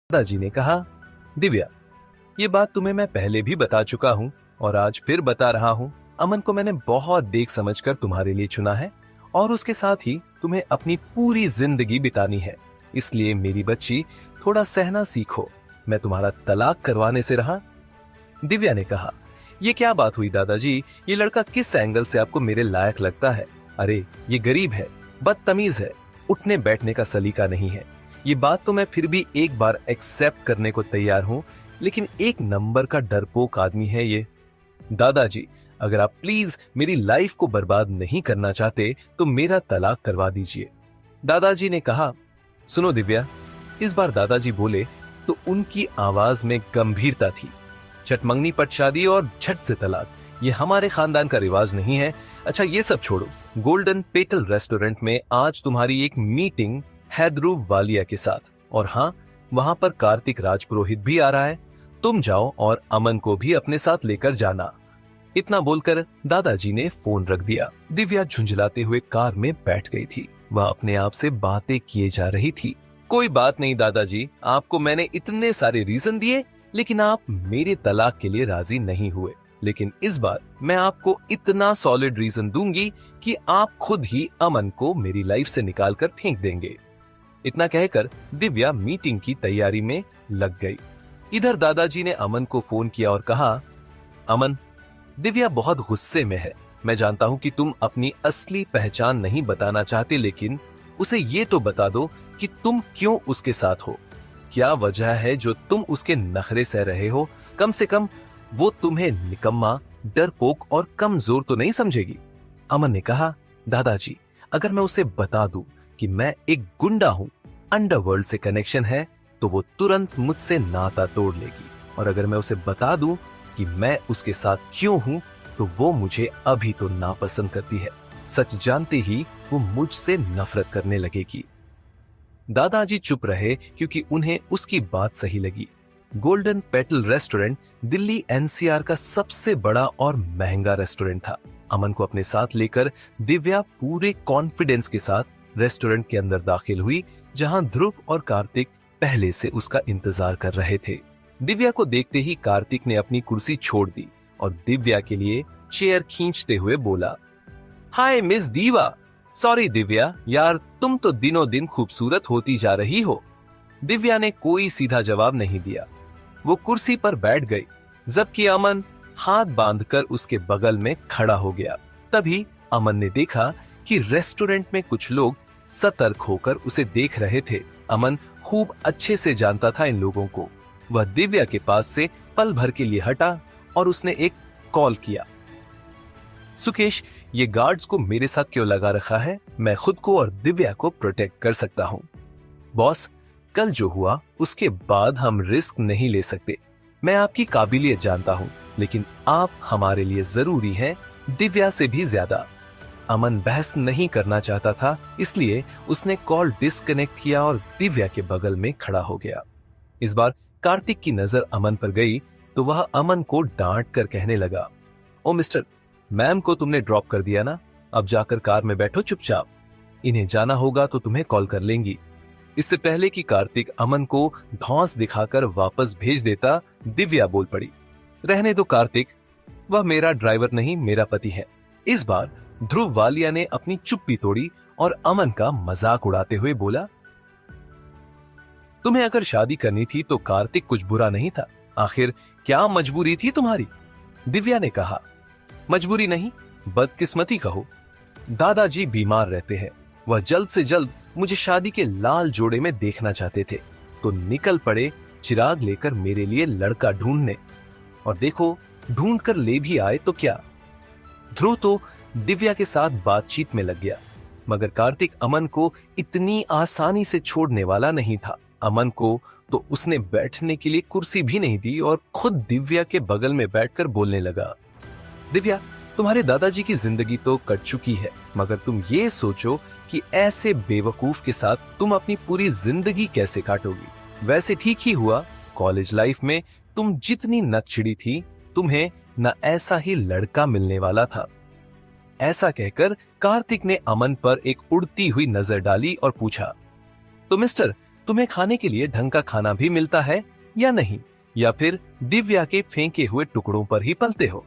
दादाजी ने कहा, दिव्या, ये बात तुम्हें मैं पहले भी बता चुका हूँ और आज फिर बता रहा हूँ। अमन को मैंने बहुत देख समझकर तुम्हारे लिए चुना है और उसके साथ ही तुम्हें अपनी पूरी जिंदगी बितानी है। इसलिए मेरी बच्ची, थोड़ा सहना सीखो। मैं तुम्हारा तलाक करवाने से रहा। दिव्या ने कहा, ये क्या बात हुई दादाजी? ये लड़का किस एंगल से आपको मेरे लायक लगता है? अरे ये गरीब है, बदतमीज है, उठने बैठने का सलीका नहीं है। ये बात तो मैं फिर भी एक बार एक्सेप्ट करने को तैयार हूँ, लेकिन एक नंबर का डरपोक आदमी है ये। दादाजी, अगर आप प्लीज मेरी लाइफ को बर्बाद नहीं करना चाहते तो मेरा तलाक करवा दीजिए। दादाजी ने कहा, सुनो दिव्या। इस बार दादाजी बोले तो उनकी आवाज में गंभीरता थी। चटमंगनी पट शादी और झट से तलाक, ये हमारे खानदान का रिवाज नहीं है। अच्छा ये सब छोड़ो, गोल्डन पेटल रेस्टोरेंट में आज तुम्हारी एक मीटिंग है ध्रुव वालिया के साथ, और हाँ, वहां पर कार्तिक राजपुरोहित भी आ रहा है। तुम जाओ और अमन को भी अपने साथ लेकर जाना। इतना बोलकर दादाजी ने फोन रख दिया। दिव्या झुंझलाते हुए कार में बैठ गई थी। वह अपने आप से बातें किए जा रही थी। कोई बात नहीं दादाजी, आपको मैंने इतने सारे रीजन दिए, लेकिन आप मेरे तलाक के लिए राजी नहीं हुए। लेकिन इस बार मैं आपको इतना सॉलिड रीजन दूंगी कि आप खुद ही अमन को मेरी लाइफ से निकालकर फेंक देंगे। इतना कहकर दिव्या मीटिंग की तैयारी में लग गई। इधर दादाजी ने अमन को फोन किया और कहा, अमन, दिव्या बहुत गुस्से में है। मैं जानता हूं कि तुम अपनी असली पहचान नहीं बताना चाहते, लेकिन उसे ये तो बता दो कि तुम क्यों उसके साथ हो। क्या वजह है जो तुम उसके नखरे सह रहे हो? कम से कम वो तुम्हें निकम्मा, डरपोक और कमजोर तो नहीं समझेगी। अमन ने कहा, दादाजी, अगर मैं उसे बता दूं कि मैं एक गुंडा हूं, अंडरवर्ल्ड से कनेक्शन है, तो वो तुरंत मुझसे नाता तोड़ लेगी। और अगर मैं उसे बता दूं कि मैं उसके साथ क्यों हूं, तो वो मुझे अभी तो नापसंद करती है। सच जानते ही वो मुझसे नफरत करने लगेगी। दादाजी चुप रहे क्योंकि उन्हें उसकी बात सही लगी। Golden petal restaurant Delhi NCR का सबसे बड़ा और महंगा रेस्टोरेंट था। अमन को अपने साथ लेकर दिव्या पूरे कॉन्फिडेंस के साथ रेस्टोरेंट के अंदर दाखिल हुई, जहां ध्रुव और कार्तिक पहले से उसका इंतजार कर रहे थे। दिव्या को देखते ही कार्तिक ने अपनी कुर्सी छोड़ दी और दिव्या के लिए चेयर खींचते हुए बोला, हाय मिस दीवा। सॉरी दिव्या, यार तुम तो दिनों दिन खूबसूरत होती जा रही हो। दिव्या ने कोई सीधा जवाब नहीं दिया। वो कुर्सी पर बैठ गई, जबकि अमन हाथ बांधकर उसके बगल में खड़ा हो गया। तभी अमन ने देखा कि रेस्टोरेंट में कुछ लोग सतर्क होकर उसे देख रहे थे। अमन खूब अच्छे से जानता था इन लोगों को। वह दिव्या के पास से पल भर के लिए हटा और उसने एक कॉल किया, सुकेश, ये गार्ड्स को मेरे साथ क्यों लगा रखा है? मैं खुद को और दिव्या को प्रोटेक्ट कर सकता हूँ। बॉस, कल जो हुआ उसके बाद हम रिस्क नहीं ले सकते। मैं आपकी काबिलियत जानता हूँ, लेकिन आप हमारे लिए जरूरी हैं, दिव्या से भी ज्यादा। अमन बहस नहीं करना चाहता था, इसलिए उसने कॉल डिस्कनेक्ट किया और दिव्या के बगल में खड़ा हो गया। इस बार कार्तिक की नजर अमन पर गई तो वह अमन को डांट कर कहने लगा, ओ मिस्टर, मैम को तुमने ड्रॉप कर दिया ना, अब जाकर कार में बैठो चुपचाप। इन्हें जाना होगा तो तुम्हें कॉल कर लेंगी। इससे पहले कि कार्तिक अमन को धौंस दिखाकर वापस भेज देता, दिव्या बोल पड़ी, रहने दो कार्तिक, वह मेरा ड्राइवर नहीं, मेरा पति है। इस बार ध्रुव वालिया ने अपनी चुप्पी तोड़ी और अमन का मजाक उड़ाते हुए बोला, तुम्हें अगर शादी करनी थी तो कार्तिक कुछ बुरा नहीं था, आखिर क्या मजबूरी थी तुम्हारी? दिव्या ने कहा, मजबूरी नहीं, बदकिस्मती कहो। दादाजी बीमार रहते हैं, वह जल्द से जल्द मुझे शादी के लाल जोड़े में देखना चाहते थे, तो निकल पड़े चिराग लेकर मेरे लिए लड़का ढूंढने। और देखो, ढूंढ कर ले भी आए तो क्या। ध्रुव तो दिव्या के साथ बातचीत में लग गया, मगर कार्तिक अमन को इतनी आसानी से छोड़ने वाला नहीं था। अमन को तो उसने बैठने के लिए कुर्सी भी नहीं दी और खुद दिव्या के बगल में बैठकर बोलने लगा, दिव्या, तुम्हारे दादाजी की जिंदगी तो कट चुकी है, मगर तुम ये सोचो कि ऐसे बेवकूफ के साथ तुम अपनी पूरी जिंदगी कैसे काटोगी। वैसे ठीक ही हुआ, कॉलेज लाइफ में तुम जितनी नकचिड़ी थी, तुम्हें न ऐसा ही लड़का मिलने वाला था। ऐसा कहकर कार्तिक ने अमन पर एक उड़ती हुई नजर डाली और पूछा, तो मिस्टर, तुम्हें खाने के लिए ढंग का खाना भी मिलता है या नहीं, या फिर दिव्या के फेंके हुए टुकड़ों पर ही पलते हो?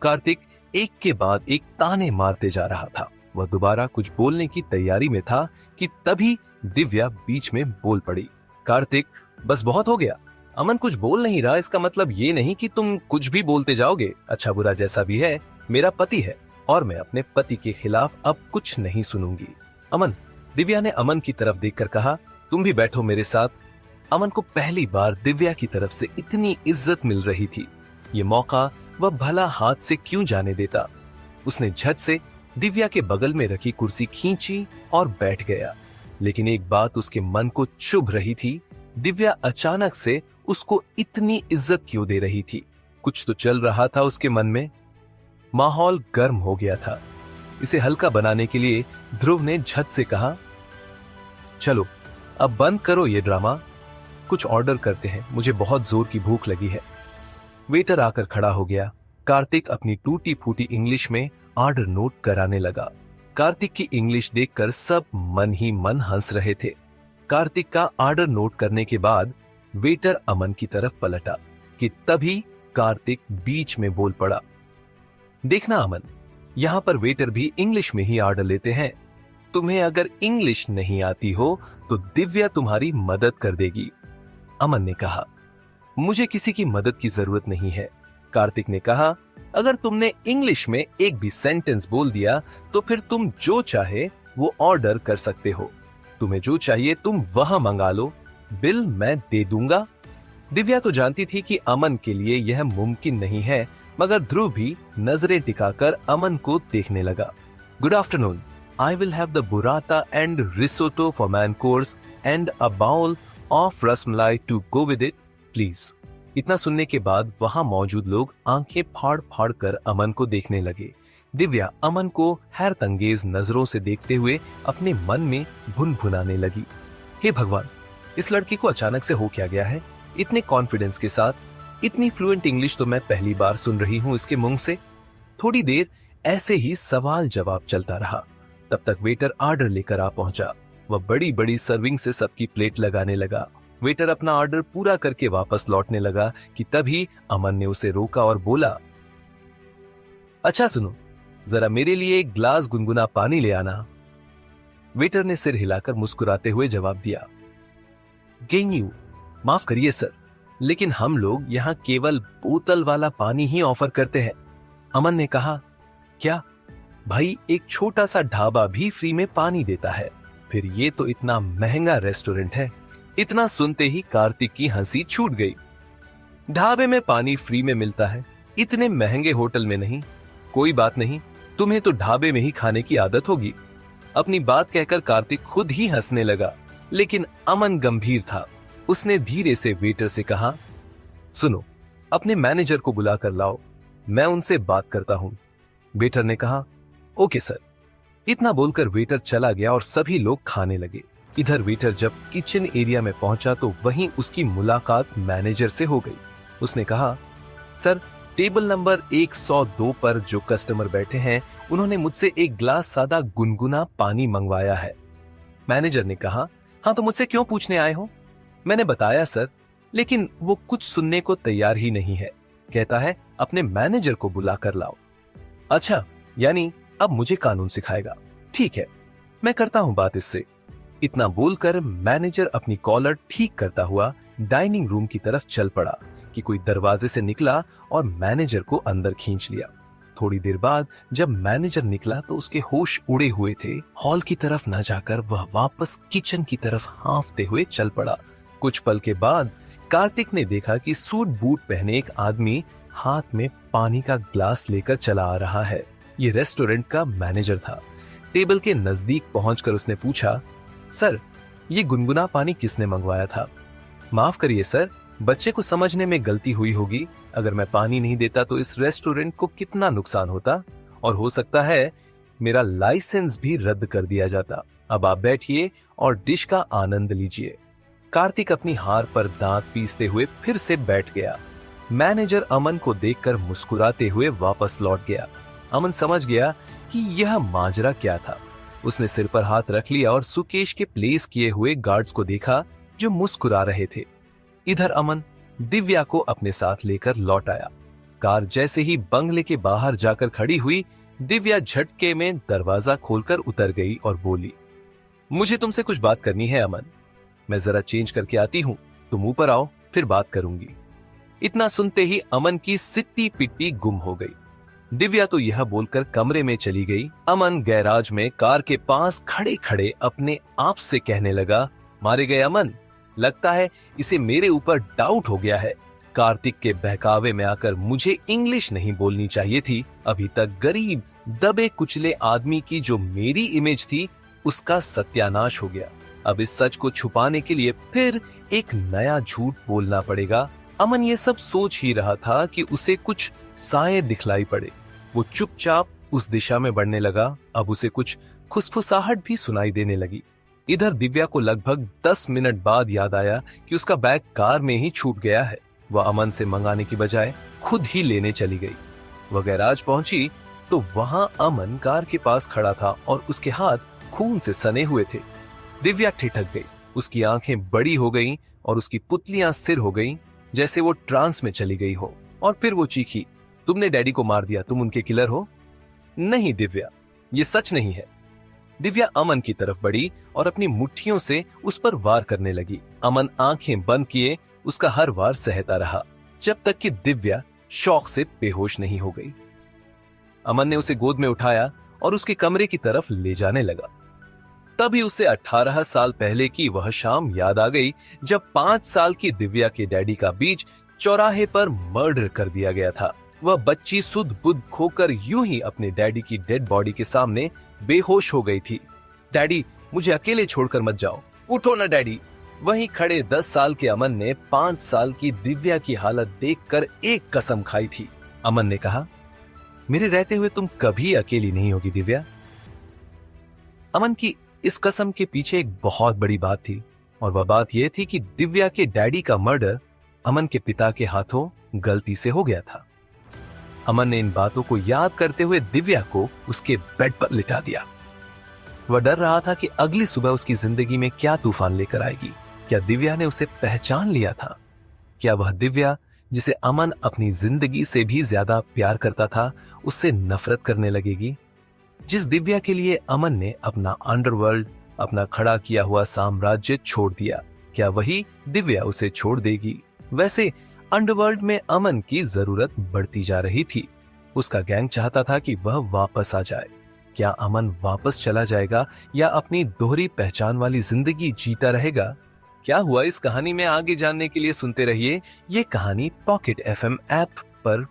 कार्तिक एक के बाद एक ताने मारते जा रहा था। वह दोबारा कुछ बोलने की तैयारी में था कि तभी दिव्या बीच में बोल पड़ी। कार्तिक, बस बहुत हो गया। अमन कुछ बोल नहीं रहा, इसका मतलब ये नहीं कि तुम कुछ भी बोलते जाओगे। अच्छा बुरा जैसा भी है, मेरा पति है और मैं अपने पति के खिलाफ अब कुछ नहीं सुनूंगी। अमन, दिव्या ने अमन की तरफ देखकर कहा, तुम भी बैठो मेरे साथ। अमन को पहली बार दिव्या की तरफ से इतनी इज्जत मिल रही थी। ये मौका वह भला हाथ से क्यों जाने देता। उसने झट से दिव्या के बगल में रखी कुर्सी खींची और बैठ गया। लेकिन एक बात उसके मन को चुभ रही थी, दिव्या अचानक से उसको इतनी इज्जत क्यों दे रही थी। कुछ तो चल रहा था उसके मन में। माहौल गर्म हो गया था। इसे हल्का बनाने के लिए ध्रुव ने झट से कहा, चलो अब बंद करो ये ड्रामा, कुछ ऑर्डर करते हैं, मुझे बहुत जोर की भूख लगी है। वेटर आकर खड़ा हो गया। कार्तिक अपनी टूटी फूटी इंग्लिश में ऑर्डर नोट कराने लगा। कार्तिक की इंग्लिश देखकर सब मन ही मन हंस रहे थे। कार्तिक का ऑर्डर नोट करने के बाद वेटर अमन की तरफ पलटा कि तभी कार्तिक बीच में बोल पड़ा, देखना अमन, यहां पर वेटर भी इंग्लिश में ही ऑर्डर लेते हैं। तुम्हें अगर इंग्लिश नहीं आती हो तो दिव्या तुम्हारी मदद कर देगी। अमन ने कहा, मुझे किसी की मदद की जरूरत नहीं है। कार्तिक ने कहा, अगर तुमने इंग्लिश में एक भी सेंटेंस बोल दिया तो फिर तुम जो चाहे वो ऑर्डर कर सकते हो। तुम्हें जो चाहिए तुम वहां मंगा लो, बिल मैं दे दूंगा। दिव्या तो जानती थी कि अमन के लिए यह मुमकिन नहीं है, मगर ध्रुव भी नजरें टिकाकर अमन को देखने लगा। Good afternoon, I will have the burrata and risotto for main course and a bowl of rasmalai to go with it please. इतना सुनने के बाद वहां मौजूद लोग आंखें फाड़ फाड़ कर अमन को देखने लगे। दिव्या अमन को हैरतअंगेज नजरों से देखते हुए अपने मन में भुनभुनाने लगी, हे भगवान, इस लड़की को अचानक से हो क्या गया है? इतने कॉन्फिडेंस के साथ, इतनी फ्लुएंट इंग्लिश तो मैं पहली बार सुन रही हूँ इसके मुंह से। थोड़ी देर ऐसे ही सवाल जवाब चलता रहा। तब तक वेटर ऑर्डर लेकर आ पहुंचा। वह बड़ी बड़ी सर्विंग से सबकी प्लेट लगाने लगा। वेटर अपना ऑर्डर पूरा करके वापस लौटने लगा कि तभी अमन ने उसे रोका और बोला, अच्छा सुनो, जरा मेरे लिए एक ग्लास गुनगुना पानी ले आना। वेटर ने सिर हिलाकर मुस्कुराते हुए जवाब दिया, गेन्यू, माफ करिए सर, लेकिन हम लोग यहाँ केवल बोतल वाला पानी ही ऑफर करते हैं। अमन ने कहा, क्या भाई, एक छोटा सा ढाबा भी फ्री में पानी देता है, फिर ये तो इतना महंगा रेस्टोरेंट है। इतना सुनते ही कार्तिक की हंसी छूट गई। ढाबे में पानी फ्री में मिलता है, इतने महंगे होटल में नहीं। कोई बात नहीं, तुम्हें तो ढाबे में ही खाने की आदत होगी। अपनी बात कहकर कार्तिक खुद ही हंसने लगा, लेकिन अमन गंभीर था। उसने धीरे से वेटर से कहा, सुनो, अपने मैनेजर को बुला कर लाओ, मैं उनसे बात करता हूं। वेटर ने कहा, ओके सर। इतना बोलकर वेटर चला गया और सभी लोग खाने लगे। इधर वेटर जब किचन एरिया में पहुंचा तो वहीं उसकी मुलाकात मैनेजर से हो गई। उसने कहा, सर, टेबल नंबर 102 पर जो कस्टमर बैठे हैं उन्होंने मुझसे एक ग्लास सादा गुनगुना पानी मंगवाया है। मैनेजर ने कहा, हाँ तो मुझसे क्यों पूछने आए हो? मैंने बताया सर, लेकिन वो कुछ सुनने को तैयार ही नहीं है। कहता है अपने मैनेजर को बुला कर लाओ। अच्छा, यानी अब मुझे कानून सिखाएगा। ठीक है, मैं करता हूं बात इससे। इतना बोलकर मैनेजर अपनी कॉलर ठीक करता हुआ डाइनिंग रूम की तरफ चल पड़ा कि कोई दरवाजे से निकला और मैनेजर को अंदर खींच लिया। थोड़ी देर बाद जब मैनेजर निकला तो उसके होश उड़े हुए थे। हॉल की तरफ न जाकर वह वापस किचन की तरफ हांफते हुए चल पड़ा। कुछ पल के बाद कार्तिक ने देखा कि सूट बूट पहने एक आदमी हाथ में पानी का ग्लास लेकर चला आ रहा है। ये रेस्टोरेंट का मैनेजर था। टेबल के नजदीक पहुंचकर उसने पूछा, सर, ये गुनगुना पानी किसने मंगवाया था? माफ करिए सर, बच्चे को समझने में गलती हुई होगी। अगर मैं पानी नहीं देता तो इस रेस्टोरेंट को कितना नुकसान होता, और हो सकता है मेरा लाइसेंस भी रद्द कर दिया जाता। अब आप बैठिए और डिश का आनंद लीजिए। कार्तिक अपनी हार पर दांत पीसते हुए फिर से बैठ गया। मैनेजर अमन को देखकर मुस्कुराते हुए वापस लौट गया। अमन समझ गया कि यह माजरा क्या था। उसने सिर पर हाथ रख लिया और सुकेश के प्लेस किए हुए गार्ड्स को देखा जो मुस्कुरा रहे थे। इधर अमन दिव्या को अपने साथ लेकर लौट आया। कार जैसे ही बंगले के बाहर जाकर खड़ी हुई, दिव्या झटके में दरवाजा खोलकर उतर गई और बोली, मुझे तुमसे कुछ बात करनी है अमन। मैं जरा चेंज करके आती हूँ, तुम ऊपर आओ, फिर बात करूंगी। इतना सुनते ही अमन की सिट्टी पिट्टी गुम हो गई। दिव्या तो यह बोलकर कमरे में चली गई। अमन गैराज में कार के पास खड़े खड़े अपने आप से कहने लगा, मारे गए अमन, लगता है इसे मेरे ऊपर डाउट हो गया है। कार्तिक के बहकावे में आकर मुझे इंग्लिश नहीं बोलनी चाहिए थी। अभी तक गरीब दबे कुचले आदमी की जो मेरी इमेज थी उसका सत्यानाश हो गया। अब इस सच को छुपाने के लिए फिर एक नया झूठ बोलना पड़ेगा। अमन ये सब सोच ही रहा था कि उसे कुछ साए दिखलाई पड़े। वो चुपचाप उस दिशा में बढ़ने लगा। अब उसे कुछ खुसफुसाहट भी सुनाई देने लगी। इधर दिव्या को लगभग 10 मिनट बाद याद आया कि उसका बैग कार में ही छूट गया है। वह अमन से मंगाने की बजाय खुद ही लेने चली गई। वह गैराज पहुंची तो वहां अमन कार के पास खड़ा था और उसके हाथ खून से सने हुए थे। दिव्या ठिठक गई, उसकी आंखें बड़ी हो गईं और उसकी पुतलियां स्थिर हो गईं, जैसे वो ट्रांस में चली गई हो। और फिर वो चीखी, तुमने डैडी को मार दिया, तुम उनके किलर हो? नहीं दिव्या, ये सच नहीं है। दिव्या अमन की तरफ बढ़ी और अपनी मुट्ठियों से उस पर वार करने लगी। अमन आंखें बंद किए उसका हर वार सहता रहा, जब तक कि दिव्या शौक से बेहोश नहीं हो गई। अमन ने उसे गोद में उठाया और उसके कमरे की तरफ ले जाने लगा। तभी उसे 18 साल पहले की वह शाम याद आ गई जब 5 साल की दिव्या के डैडी का बीच चौराहे पर मर्डर कर दिया गया था। वह बच्ची सुध बुध खोकर यूं ही अपने डैडी की डेड बॉडी के सामने बेहोश हो गई थी। डैडी, मुझे अकेले छोड़कर मत जाओ, उठो ना डैडी। वहीं खड़े 10 साल के अमन ने 5 साल की दिव्या की हालत देखकर एक कसम खाई थी। अमन ने कहा, मेरे रहते हुए तुम कभी अकेली नहीं होगी दिव्या। अमन की इस कसम के पीछे एक बहुत बड़ी बात थी, और वह बात यह थी कि दिव्या के डैडी का मर्डर अमन के पिता के हाथों गलती से हो गया था। अमन ने इन बातों को याद करते हुए दिव्या को उसके बेड पर लिटा दिया। वह डर रहा था कि अगली सुबह उसकी जिंदगी में क्या तूफान लेकर आएगी। क्या दिव्या ने उसे पहचान लिया था? क्या वह दिव्या जिसे अमन अपनी जिंदगी से भी ज्यादा प्यार करता था, उससे नफरत करने लगेगी? जिस दिव्या के लिए अमन ने अपना अंडरवर्ल्ड, अपना खड़ा किया हुआ साम्राज्य छोड़ दिया, क्या वही दिव्या उसे छोड़ देगी? वैसे अंडरवर्ल्ड में अमन की जरूरत बढ़ती जा रही थी। उसका गैंग चाहता था कि वह वापस आ जाए। क्या अमन वापस चला जाएगा या अपनी दोहरी पहचान वाली जिंदगी जीता रहेगा? क्या हुआ इस कहानी में आगे जानने के लिए सुनते रहिए ये कहानी पॉकेट FM ऐप पर